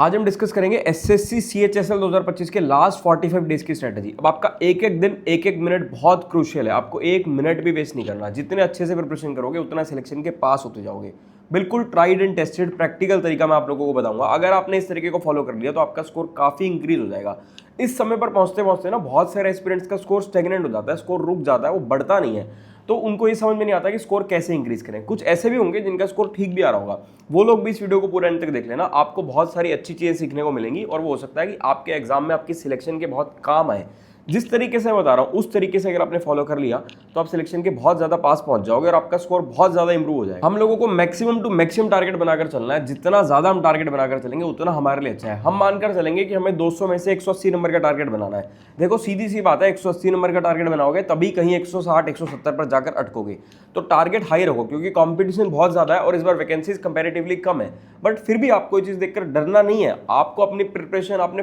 आज हम डिस्कस करेंगे एसएससी सीएचएसएल 2025 के लास्ट 45 डेज की स्ट्रेटजी। अब आपका एक एक दिन एक एक मिनट बहुत क्रूशियल है, आपको एक मिनट भी वेस्ट नहीं करना। जितने अच्छे से प्रिपरेशन करोगे उतना सिलेक्शन के पास होते जाओगे। बिल्कुल ट्राइड एंड टेस्टेड प्रैक्टिकल तरीका मैं आप लोगों को बताऊंगा। अगर आपने इस तरीके को फॉलो कर लिया तो आपका स्कोर काफी इंक्रीज हो जाएगा। इस समय पर पहुंचते पहुंचते ना बहुत सारे एस्पिरेंट्स का स्कोर स्टेगनेंट हो जाता है, स्कोर रुक जाता है, वो बढ़ता नहीं है। तो उनको ये समझ में नहीं आता कि स्कोर कैसे इंक्रीज करें। कुछ ऐसे भी होंगे जिनका स्कोर ठीक भी आ रहा होगा, वो लोग भी इस वीडियो को पूरा एंड तक देख लेना। आपको बहुत सारी अच्छी चीजें सीखने को मिलेंगी और वो हो सकता है कि आपके एग्जाम में आपकी सिलेक्शन के बहुत काम आए। जिस तरीके से मैं बता रहा हूँ उस तरीके से अगर आपने फॉलो कर लिया तो आप सिलेक्शन के बहुत ज्यादा पास पहुंच जाओगे और आपका स्कोर बहुत ज्यादा इंप्रूव हो जाएगा। हम लोगों को मैक्सिमम टू मैक्सिमम टारगेट बनाकर चलना है। जितना ज्यादा हम टारगेट बनाकर चलेंगे उतना हमारे लिए अच्छा है। हम मानकर चलेंगे कि हमें 200 में से 180 नंबर का टारगेट बनाना है। देखो सीधी सी बात है, 180 नंबर का टारगेट बनाओगे तभी कहीं 160 170 पर जाकर अटकोगे। तो टारगेट हाई रखो क्योंकि कंपटीशन बहुत ज्यादा है और इस बार वैकेंसीज कंपैरेटिवली कम है। बट फिर भी आपको ये चीज देखकर डरना नहीं है। आपको अपनी प्रिपरेशन अपने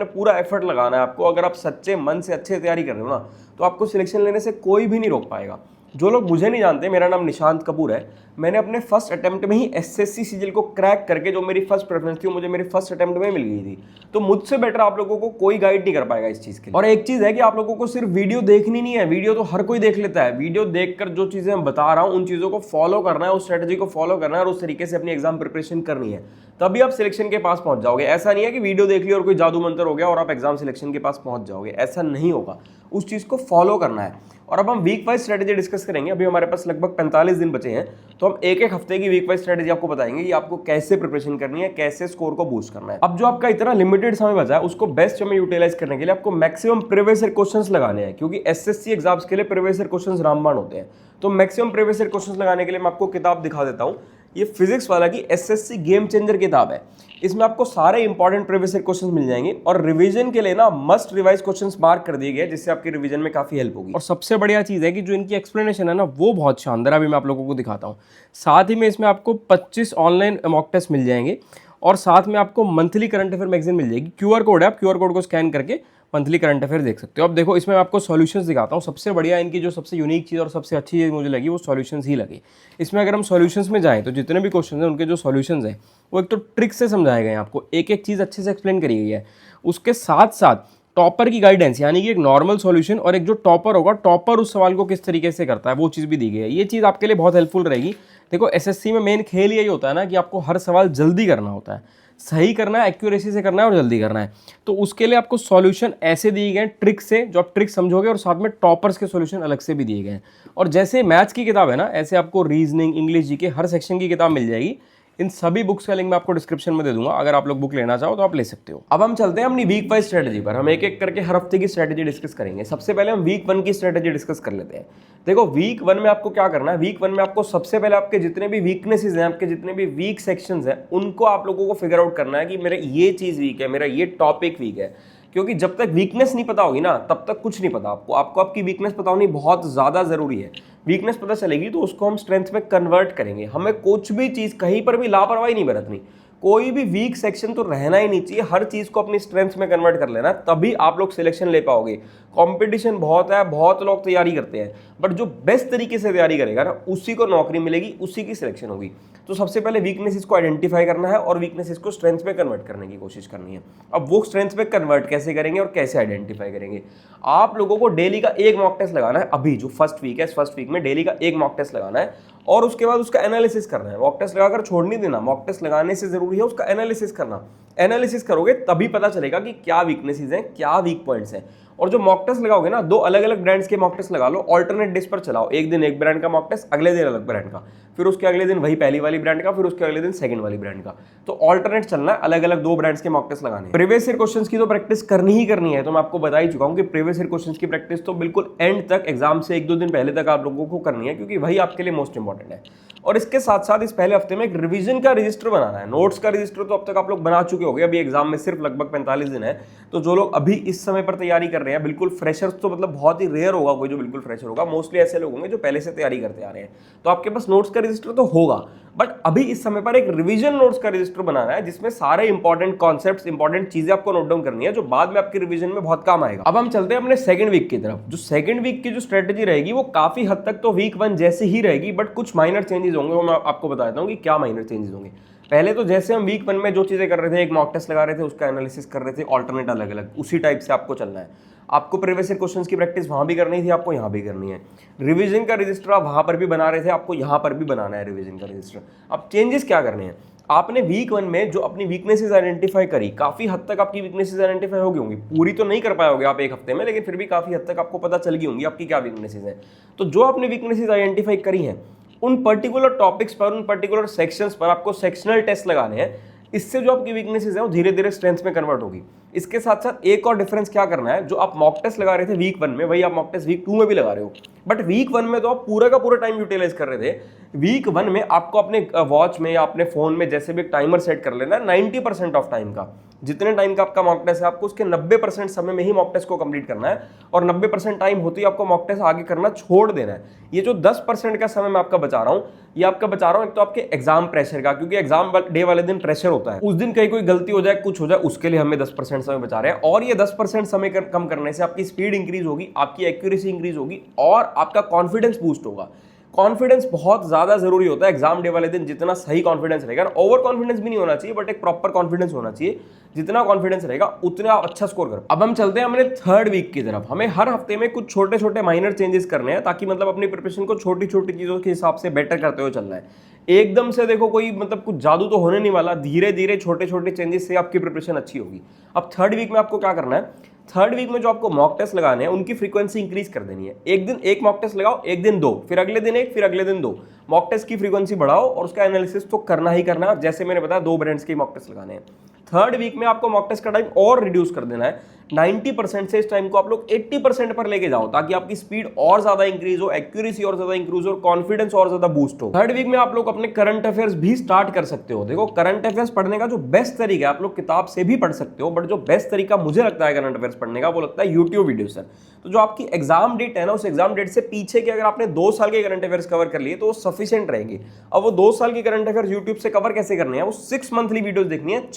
पूरा एफर्ट लगाना है। आपको अगर आप सच्चे मन से अच्छे तैयारी कर रहे हो ना तो आपको सिलेक्शन लेने से कोई भी नहीं रोक पाएगा। जो लोग मुझे नहीं जानते, मेरा नाम निशांत कपूर है। मैंने अपने फर्स्ट अटेम्प्ट में ही एसएससी सीजीएल को क्रैक करके, जो मेरी फर्स्ट प्रेफरेंस थी, मुझे मेरे फर्स्ट अटेम्प्ट में मिल गई थी। तो मुझसे बेटर आप लोगों को कोई गाइड नहीं कर पाएगा इस चीज के लिए। और एक चीज है कि आप लोगों को सिर्फ वीडियो देखनी नहीं है, वीडियो तो हर कोई देख लेता है। वीडियो देखकर जो चीजें मैं बता रहा हूं उन चीजों को फॉलो करना है, उस स्ट्रेटेजी को फॉलो करना है और उस तरीके से अपनी एग्जाम प्रिपरेशन करनी है, तभी आप सिलेक्शन के पास पहुंच जाओगे। ऐसा नहीं है कि वीडियो देख लिया और कोई जादू मंत्र हो गया और आप एग्जाम सिलेक्शन के पास पहुंच जाओगे, ऐसा नहीं होगा। उस चीज को फॉलो करना है। और अब हम वीक वाइज स्ट्रेटेजी डिस्कस करेंगे। अभी हमारे पास लगभग 45 दिन बचे हैं, तो हम एक एक हफ्ते की वीक वाइज स्ट्रेटेजी आपको बताएंगे कि आपको कैसे प्रिपरेशन करनी है, कैसे स्कोर को बूस्ट करना है। अब जो आपका इतना लिमिटेड समय बचा है उसको बेस्ट में यूटिलाइज करने के लिए आपको मैक्सिमम प्रीवियस ईयर क्वेश्चंस लगाने हैं, क्योंकि एसएससी एग्जाम्स के लिए प्रीवियस ईयर क्वेश्चंस रामबाण होते हैं। तो मैक्सिमम प्रीवियस ईयर क्वेश्चंस लगाने के लिए मैं आपको किताब दिखा देता हूं। ये फिजिक्स वाला की एसएससी गेम चेंजर किताब है। इसमें आपको सारे इंपॉर्टेंट प्रीवियस ईयर क्वेश्चंस मिल जाएंगे और रिवीजन के लिए ना मस्ट रिवाइज क्वेश्चंस मार्क कर दिए गए, जिससे आपकी रिवीजन में काफी हेल्प होगी। और सबसे बढ़िया चीज है कि जो इनकी एक्सप्लेनेशन है ना वो बहुत शानदार, अभी मैं आप लोगों को दिखाता हूँ। साथ ही में इसमें आपको 25 ऑनलाइन मॉक टेस्ट मिल जाएंगे और साथ में आपको मंथली करंट अफेयर मैगजीन मिल जाएगी। क्यूआर कोड है, आप क्यूआर कोड को स्कैन करके मंथली करंट अफेयर देख सकते हो। अब देखो इसमें मैं आपको सॉल्यूशंस दिखाता हूँ। सबसे बढ़िया इनकी जो सबसे यूनिक चीज़ और सबसे अच्छी चीज़ मुझे लगी वो सॉल्यूशंस ही लगी। इसमें अगर हम सॉल्यूशंस में जाएं तो जितने भी क्वेश्चन हैं उनके जो सॉल्यूशंस हैं वो एक तो ट्रिक से समझाए गए हैं, आपको एक एक चीज़ अच्छे से एक्सप्लेन करी गई है। उसके साथ साथ टॉपर की गाइडेंस, यानी कि एक नॉर्मल सॉल्यूशन और एक जो टॉपर होगा, टॉपर उस सवाल को किस तरीके से करता है वो चीज़ भी दी गई है। ये चीज़ आपके लिए बहुत हेल्पफुल रहेगी। देखो एसएससी में मेन खेल यही होता है ना कि आपको हर सवाल जल्दी करना होता है, सही करना है, एक्यूरेसी से करना है और जल्दी करना है। तो उसके लिए आपको सॉल्यूशन ऐसे दिए गए हैं ट्रिक से, जो आप ट्रिक समझोगे, और साथ में टॉपर्स के सॉल्यूशन अलग से भी दिए गए हैं। और जैसे मैथ्स की किताब है ना, ऐसे आपको रीजनिंग, इंग्लिश, जीके हर सेक्शन की किताब मिल जाएगी। इन सभी बुक्स का लिंक मैं आपको डिस्क्रिप्शन में दे दूंगा, अगर आप लोग बुक लेना चाहो तो आप ले सकते हो। अब हम चलते हैं अपनी वीक वाइज स्ट्रेटेजी पर। हम एक एक करके हर हफ्ते की स्ट्रेटेजी डिस्कस करेंगे। सबसे पहले हम वीक 1 की स्ट्रेटेजी डिस्कस कर लेते हैं। देखो वीक 1 में आपको क्या करना है, वीक 1 में आपको सबसे पहले आपके जितने भी वीकनेसेस हैं, आपके जितने भी वीक सेक्शंस हैं, उनको आप लोगों को फिगर आउट करना है कि मेरा ये चीज वीक है, मेरा ये टॉपिक वीक है। क्योंकि जब तक वीकनेस नहीं पता होगी ना तब तक कुछ नहीं पता आपको। आपको आपकी वीकनेस पता होनी बहुत ज्यादा जरूरी है। वीकनेस पता चलेगी तो उसको हम स्ट्रेंथ में कन्वर्ट करेंगे। हमें कुछ भी चीज कहीं पर भी लापरवाही नहीं बरतनी। कोई भी वीक सेक्शन तो रहना ही नहीं चाहिए। हर चीज को अपनी स्ट्रेंथ में कन्वर्ट कर लेना, तभी आप लोग सिलेक्शन ले पाओगे। कंपटीशन बहुत है, बहुत लोग तैयारी करते हैं, बट जो बेस्ट तरीके से तैयारी करेगा ना उसी को नौकरी मिलेगी, उसी की सिलेक्शन होगी। तो सबसे पहले वीकनेस को आइडेंटिफाई करना है और वीकनेस को स्ट्रेंथ में कन्वर्ट करने की कोशिश करनी है। अब वो स्ट्रेंथ में कन्वर्ट कैसे करेंगे और कैसे आइडेंटिफाई करेंगे, आप लोगों को डेली का एक मॉक टेस्ट लगाना है। अभी जो फर्स्ट वीक है, फर्स्ट वीक में डेली का एक मॉक टेस्ट लगाना है और उसके बाद उसका एनालिसिस करना है। मॉक टेस्ट लगाकर छोड़ नहीं देना, मॉक टेस्ट लगाने से जरूरी है उसका एनालिसिस करना। एनालिसिस करोगे तभी पता चलेगा कि क्या वीकनेसेस हैं, क्या वीक पॉइंट्स हैं। और जो मॉक टेस्ट लगाओगे ना, दो अलग अलग ब्रांड्स के मॉक टेस्ट लगा लो, ऑल्टरनेट डेज पर चलाओ। एक दिन एक ब्रांड का मॉक टेस्ट, अगले दिन अलग ब्रांड का, फिर उसके अगले दिन वही पहली वाली ब्रांड का, फिर उसके अगले दिन सेकंड वाली ब्रांड का। तो ऑल्टरनेट चलना है, अलग अलग दो ब्रांड्स के मॉक टेस्ट लगाने। प्रीवियस ईयर क्वेश्चंस की तो प्रैक्टिस करनी ही करनी है। तो मैं आपको बता ही चुका हूं कि प्रीवियस ईयर क्वेश्चंस की प्रैक्टिस तो बिल्कुल एंड तक, एग्जाम से एक दो दिन पहले तक आप लोगों को करनी है, क्योंकि वही आपके लिए मोस्ट इंपॉर्टेंट है। और इसके साथ साथ इस पहले हफ्ते में एक रिवीजन का रजिस्टर बनाना है। नोट्स का रजिस्टर तो अब तक आप लोग बना चुके होंगे, अभी एग्जाम में सिर्फ लगभग 45 दिन है। तो जो लोग अभी इस समय पर तैयारी कर रहे हैं, बिल्कुल फ्रेशर्स तो मतलब बहुत ही रेयर होगा कोई जो बिल्कुल फ्रेशर होगा, मोस्टली ऐसे लोग होंगे जो पहले से तैयारी करते आ रहे हैं। तो आपके पास नोट्स का रजिस्टर तो होगा, बट अभी इस समय पर एक रिवीजन नोट्स का रजिस्टर बनाना है, जिसमें सारे इंपॉर्टेंट कॉन्सेप्ट्स, इंपॉर्टेंट चीजें आपको नोट डाउन करनी है, जो बाद में आपकी रिवीजन में बहुत काम आएगा। अब हम चलते हैं अपने सेकंड वीक की तरफ। जो सेकंड वीक की जो स्ट्रेटेजी रहेगी वो काफी हद तक तो वीक 1 जैसी ही रहेगी, बट कुछ माइनर चेंजेस होंगे। वो मैं आपको बता देता हूँ कि क्या माइनर चेंजेस होंगे। पहले तो जैसे हम वीक 1 में जो चीज़ें कर रहे थे, एक मॉक टेस्ट लगा रहे थे, उसका एनालिसिस कर रहे थे, ऑल्टरनेट अलग अलग, उसी टाइप से आपको चलना है। आपको प्रीवियस ईयर क्वेश्चंस की प्रैक्टिस वहाँ भी करनी थी, आपको यहाँ भी करनी है। रिवीजन का रजिस्टर आप वहाँ पर भी बना रहे थे, आपको यहाँ पर भी बनाना है रिवीजन का रजिस्टर। अब चेंजेस क्या करने हैं, आपने वीक 1 में जो अपनी वीकनेसेस आइडेंटिफाई करी, काफ़ी हद तक आपकी वीकनेसेस आइडेंटिफाई हो गई होंगी, पूरी तो नहीं कर पाओगे आप एक हफ्ते में, लेकिन फिर भी काफ़ी हद तक आपको पता चल गई होंगी आपकी क्या वीकनेसेस हैं। तो जो आपने वीकनेसेस आइडेंटिफाई करी हैं, उन पर्टिकुलर टॉपिक्स पर, उन पर्टिकुलर सेक्शंस पर आपको सेक्शनल टेस्ट लगाने हैं। इससे जो आपकी वीकनेसेस है वो धीरे धीरे स्ट्रेंथ में कन्वर्ट होगी। इसके साथ साथ एक और डिफरेंस क्या करना है, जो आप मॉक टेस्ट लगा रहे थे वीक 1 में, वही आप मॉक टेस्ट वीक 2 में भी लगा रहे हो। बट वीक 1 में तो आप पूरा का पूरा टाइम यूटिलाइज कर रहे थे। वीक 1 में आपको अपने वॉच में या अपने फोन में जैसे भी टाइमर सेट कर लेना है 90% ऑफ टाइम का। जितने टाइम का आपका मॉक टेस्ट है, आपको उसके 90% समय में ही मॉक टेस्ट को कंप्लीट करना है, और 90% टाइम होती है आपको मॉक टेस्ट आगे करना छोड़ देना है। ये जो 10% का समय मैं आपका बचा रहा हूँ, ये आपका बचा रहा हूँ एक तो आपके एग्जाम प्रेशर का, क्योंकि एग्जाम डे वाले दिन प्रेशर होता है, उस दिन कहीं कोई गलती हो जाए, कुछ हो जाए, उसके लिए हमें 10% समय बचा रहे हैं। और ये 10% समय कम करने से आपकी स्पीड इंक्रीज होगी, आपकी एक्यूरेसी इंक्रीज होगी, और आपका कॉन्फिडेंस बूस्ट होगा। कॉन्फिडेंस बहुत ज्यादा जरूरी होता है एग्जाम डे वाले दिन। जितना सही कॉन्फिडेंस रहेगा, ओवर कॉन्फिडेंस भी नहीं होना चाहिए, बट एक प्रॉपर कॉन्फिडेंस होना चाहिए। जितना कॉन्फिडेंस रहेगा उतना आप अच्छा स्कोर करो। अब हम चलते हैं अपने थर्ड वीक की तरफ। हमें हर हफ्ते में कुछ छोटे छोटे माइनर चेंजेस करने हैं, ताकि मतलब अपनी प्रिपरेशन को छोटी छोटी चीजों के हिसाब से बेटर करते हुए चलना है। एकदम से देखो कोई मतलब कुछ जादू तो होने नहीं वाला, धीरे धीरे छोटे छोटे चेंजेस से आपकी प्रिपरेशन अच्छी होगी। अब थर्ड वीक में आपको क्या करना है, थर्ड वीक में जो आपको मॉक टेस्ट लगाने हैं उनकी फ्रीक्वेंसी इंक्रीज कर देनी है। एक दिन एक मॉक टेस्ट लगाओ, एक दिन 2, फिर अगले दिन 1, फिर अगले दिन 2। मॉक टेस्ट की फ्रीक्वेंसी बढ़ाओ और उसका एनालिसिस तो करना ही करना है। जैसे मैंने बताया 2 ब्रांड्स के मॉक टेस्ट लगाने हैं। थर्ड वीक में आपको मॉक टेस्ट का टाइम और रिड्यूस कर देना है। 90% से इस टाइम को आप लोग 80% पर लेके जाओ, ताकि आपकी स्पीड और ज्यादा इंक्रीज हो, एक्यूरेसी और ज्यादा इंक्रीज हो, और कॉन्फिडेंस और ज्यादा बूस्ट हो। थर्ड वीक में आप लोग अपने करंट अफेयर्स भी स्टार्ट कर सकते हो। देखो, करंट अफेयर्स पढ़ने का जो बेस्ट तरीका है, आप लोग किताब से भी पढ़ सकते हो, बट जो बेस्ट तरीका मुझे लगता है करंट अफेयर्स पढ़ने का, वो लगता है यूट्यूब वीडियो सर। तो जो आपकी एग्जाम डेट है ना, उस एग्जाम डेट से पीछे के अगर आपने 2 साल के करंट अफेयर्स कवर कर लिए तो वो सफिशिएंट रहेंगे। अब वो 2 साल की करंट अफेयर्स यूट्यूब से कवर कैसे करने हैं, वो 6 मंथली वीडियोस देखनी है,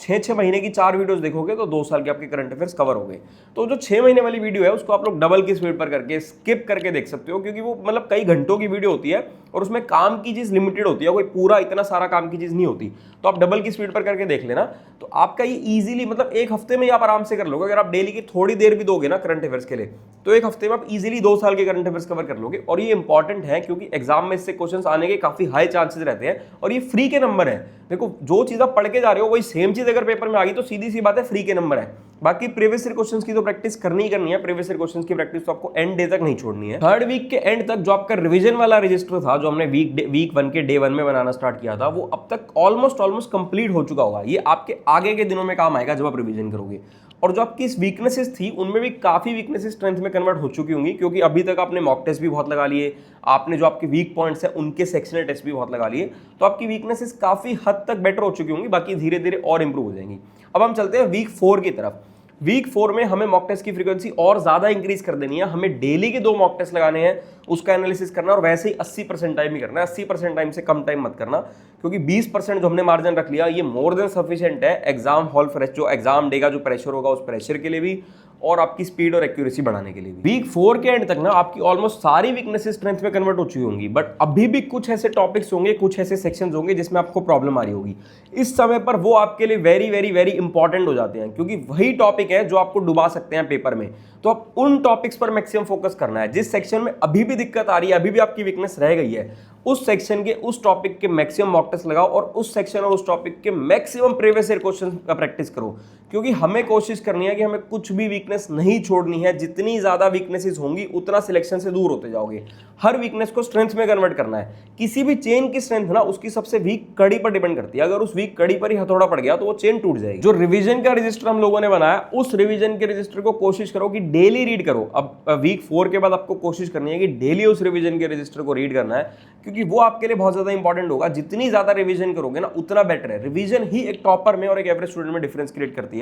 6 महीने की 4 वीडियोस देखोगे तो 2 साल के आपके करंट अफेयर्स कवर हो गए। तो जो 6 महीने वाली वीडियो है उसको आप लोग डबल की स्पीड पर करके स्किप करके देख सकते हो, क्योंकि वो मतलब कई घंटों की वीडियो होती है और उसमें काम की चीज लिमिटेड होती है, कोई पूरा इतना सारा काम की चीज नहीं होती। तो आप डबल की स्पीड पर करके देख लेना, तो आपका ये इजीली मतलब एक हफ्ते में आप आराम से कर लोगे। अगर आप डेली की थोड़ी देर भी दोगे ना करंट अफेयर्स के लिए, तो एक हफ्ते में आप इजीली 2 साल के करंट अफेयर्स कवर कर लोगे। और ये इंपॉर्टेंट है क्योंकि एग्जाम में इससे क्वेश्चंस आने के काफी हाई चांसेस रहते हैं, और ये फ्री के नंबर है। देखो, जो चीज आप पढ़ के जा रहे हो वही सेम चीज अगर पेपर में आ गई तो सीधी सी बात है, फ्री के नंबर है। बाकी प्रीवियस ईयर क्वेश्चंस की तो प्रैक्टिस करनी ही करनी है। प्रीवियस ईयर क्वेश्चंस की प्रैक्टिस तो आपको एंड डे तक नहीं छोड़नी है। थर्ड वीक के एंड तक जो आपका रिवीजन वाला रजिस्टर था, जो हमने वीक 1 के डे 1 में बनाना स्टार्ट किया था, वो अब तक ऑलमोस्ट कंप्लीट हो चुका होगा। ये आपके आगे के दिनों में काम आएगा जब आप रिवीजन करोगे। और जो आपकी वीकनेसेस थी, उनमें भी काफी वीकनेसेस स्ट्रेंथ में कन्वर्ट हो चुकी होंगी, क्योंकि अभी तक आपने मॉक टेस्ट भी बहुत लगा लिए, आपने जो आपके वीक पॉइंट्स हैं उनके सेक्शनल टेस्ट भी बहुत लगा लिए, तो आपकी वीकनेसेस काफी हद तक बेटर हो चुकी होंगी। बाकी धीरे धीरे और इंप्रूव हो जाएंगी। अब हम चलते हैं वीक 4 की तरफ। वीक 4 में हमें मॉक टेस्ट की फ्रीक्वेंसी और ज्यादा इंक्रीज कर देनी है। हमें डेली के 2 मॉक टेस्ट लगाने हैं, उसका एनालिसिस करना, और वैसे ही 80% टाइम ही करना है। 80% टाइम से कम टाइम मत करना, क्योंकि 20% जो हमने मार्जिन रख लिया, ये मोर देन सफिशिएंट है एग्जाम हॉल फ्रेश, जो एग्जाम डे का जो प्रेशर होगा उस प्रेशर के लिए भी, और आपकी स्पीड और एक्यूरेसी बढ़ाने के लिए भी। वीक 4 के एंड तक ना आपकी ऑलमोस्ट सारी वीकनेसेस स्ट्रेंथ में कन्वर्ट हो चुकी होंगी, बट अभी भी कुछ ऐसे टॉपिक्स होंगे, कुछ ऐसे सेक्शंस होंगे जिसमें आपको प्रॉब्लम आ रही होगी। इस समय पर वो आपके लिए वेरी वेरी वेरी इंपॉर्टेंट हो जाते हैं, क्योंकि वही टॉपिक है जो आपको डुबा सकते हैं पेपर में। तो आप उन टॉपिक्स पर मैक्सिमम फोकस करना है। जिस सेक्शन में अभी भी दिक्कत आ रही है, अभी भी आपकी वीकनेस रह गई है, उस सेक्शन के उस टॉपिक के मैक्सिमम मॉक टेस्ट लगाओ, और उस सेक्शन और उस टॉपिक के मैक्सिमम प्रीवियस ईयर क्वेश्चन का प्रैक्टिस करो। क्योंकि हमें कोशिश करनी है कि हमें कुछ भी वीकनेस नहीं छोड़नी है। जितनी ज्यादा वीकनेसेस होंगी उतना सिलेक्शन से दूर होते जाओगे। हर वीकनेस को स्ट्रेंथ में कन्वर्ट करना है। किसी भी चेन की स्ट्रेंथ ना उसकी सबसे वीक कड़ी पर डिपेंड करती है। अगर उस वीक कड़ी पर ही हथौड़ा पड़ गया तो वो चेन टूट जाएगी। जो रिवीजन का रजिस्टर हम लोगों ने बनाया, उस रिवीजन के रजिस्टर को कोशिश करो कि डेली रीड करो। अब वीक 4 के बाद आपको कोशिश करनी है कि डेली उस रिवीजन के रजिस्टर को रीड करना है, क्योंकि वो आपके लिए बहुत ज्यादा इंपॉर्टेंट होगा। जितनी ज्यादा रिवीजन करोगे ना उतना बेटर है। रिवीजन ही एक टॉपर में और एक एवरेज स्टूडेंट में डिफरेंस क्रिएट करती है।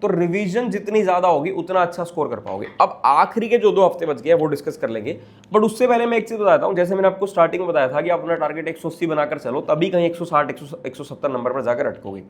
तो रिवीजन जितनी ज्यादा होगी उतना अच्छा स्कोर कर पाओगे। अब आखिरी के जो 2 हफ्ते बच गए वो डिस्कस कर लेंगे, बट उससे पहले मैं एक चीज बताता हूं। जैसे मैंने आपको स्टार्टिंग में बताया था कि आप अपना टारगेट 180 बनाकर चलो, तभी कहीं 160 170 नंबर पर जाकर अटकोगे।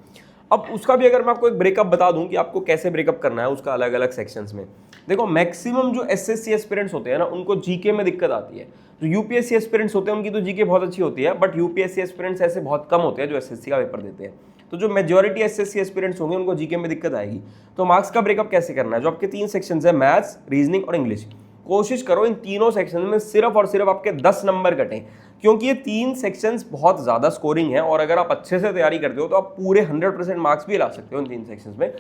अब उसका भी अगर मैं आपको एक ब्रेकअप बता दूं कि आपको कैसे ब्रेकअप करना है उसका अलग अलग सेक्शंस में, देखो मैक्सिमम जो एसएससी एस्पिरेंट्स होते हैं ना उनको जीके में दिक्कत आती है। जो यूपीएससी एस्पिरेंट्स होते हैं उनकी तो जीके बहुत अच्छी होती है, बट यूपीएससी एस्पिरेंट्स ऐसे बहुत कम होते हैं जो एसएससी का पेपर देते हैं। तो जो मेजॉरिटी एसएससी एस्पिरेंट्स होंगे उनको जीके में दिक्कत आएगी। तो मार्क्स का ब्रेकअप कैसे करना है, जो आपके 3 सेक्शंस है, मैथ्स, रीजनिंग और इंग्लिश, कोशिश करो इन तीनों सेक्शन में सिर्फ और सिर्फ आपके 10 नंबर कटें, क्योंकि ये 3 सेक्शंस बहुत ज़्यादा स्कोरिंग है और अगर आप अच्छे से तैयारी करते हो तो आप पूरे 100% मार्क्स भी ला सकते हो इन 3 सेक्शंस में।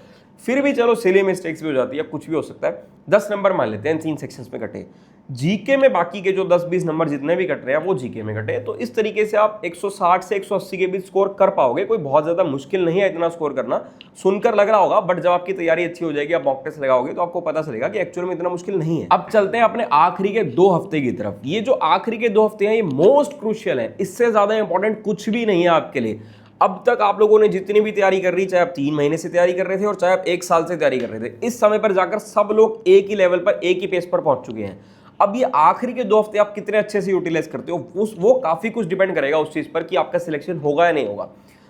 फिर भी चलो सिली मिस्टेक्स भी हो जाती है, कुछ भी हो सकता है, 10 नंबर मान लेते हैं इन 3 सेक्शंस में कटे। जीके में बाकी के जो 10-20 नंबर जितने भी कट रहे हैं वो जीके में कटे। तो इस तरीके से आप 160 से 180 के बीच स्कोर कर पाओगे। कोई बहुत ज़्यादा मुश्किल नहीं है इतना स्कोर करना, सुनकर लग रहा होगा, बट जब आपकी तैयारी अच्छी हो जाएगी, आप मॉक टेस्ट लगाओगे तो आपको पता चलेगा कि एक्चुअल में इतना मुश्किल नहीं है। अब चलते हैं अपने आखिरी के 2 हफ्ते की तरफ। ये जो आखिरी के 2 हफ्ते हैं ये मोस्ट क्रूशियल है, इससे ज़्यादा इंपॉर्टेंट कुछ भी नहीं है आपके लिए। अब तक आप लोगों ने जितनी भी तैयारी कर रही, चाहे आप 3 महीने से तैयारी कर रहे थे और चाहे आप 1 साल से तैयारी कर रहे थे, इस समय पर जाकर सब लोग एक ही लेवल पर, एक ही पेस पर पहुंच चुके हैं। अब ये आखिरी के 2 हफ्ते आप कितने अच्छे से यूटिलाइज करते हो, वो काफी कुछ डिपेंड करेगा उस चीज पर कि आपका सिलेक्शन होगा या नहीं होगा।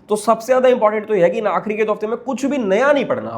तो सबसे ज्यादा इंपॉर्टेंट तो यह है कि इन आखिरी के 2 हफ्ते में कुछ भी नया नहीं पढ़ना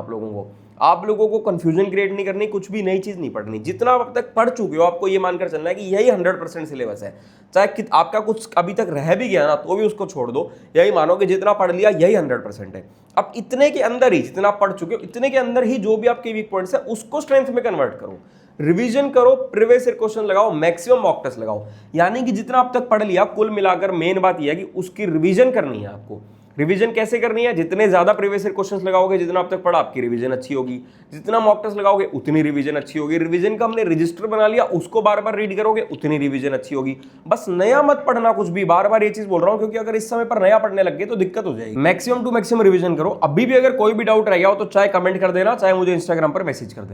आप लोगों को कंफ्यूजन क्रिएट नहीं करनी, कुछ भी नई चीज नहीं पढ़नी। जितना आप अब तक पढ़ चुके हो आपको ये मानकर चलना है कि यही 100% सिलेबस है। चाहे आपका कुछ अभी तक रह भी गया ना तो भी उसको छोड़ दो, यही मानो कि जितना पढ़ लिया यही 100% है। अब इतने के अंदर ही, जितना पढ़ चुके हो इतने के अंदर ही जो भी आपके वीक पॉइंट्स है उसको स्ट्रेंथ में कन्वर्ट करो, रिवीजन करो, प्रीवियस ईयर क्वेश्चन लगाओ, मैक्सिमम मॉक टेस्ट लगाओ। यानी कि जितना अब तक पढ़ लिया कुल मिलाकर मेन बात यह है कि उसकी रिवीजन करनी है आपको। रिवीजन कैसे करनी है, जितने ज्यादा प्रीवियस ईयर क्वेश्चंस लगाओगे, जितना अब तक पढ़ा, आपकी रिवीजन अच्छी होगी। जितना मॉक टेस्ट लगाओगे उतनी रिवीजन अच्छी होगी। रिवीजन का हमने रजिस्टर बना लिया, उसको बार बार रीड करोगे उतनी रिवीजन अच्छी होगी। बस नया मत पढ़ना कुछ भी, बार बार ये चीज बोल रहा हूं क्योंकि अगर इस समय पर नया पढ़ने लग गए तो दिक्कत हो जाएगी। मैक्सिमम टू मैक्सिमम रिवीजन करो। अभी भी अगर कोई भी डाउट रह गया हो तो चाहे कमेंट कर देना, चाहे मुझे इंस्टाग्राम पर मैसेज कर देना।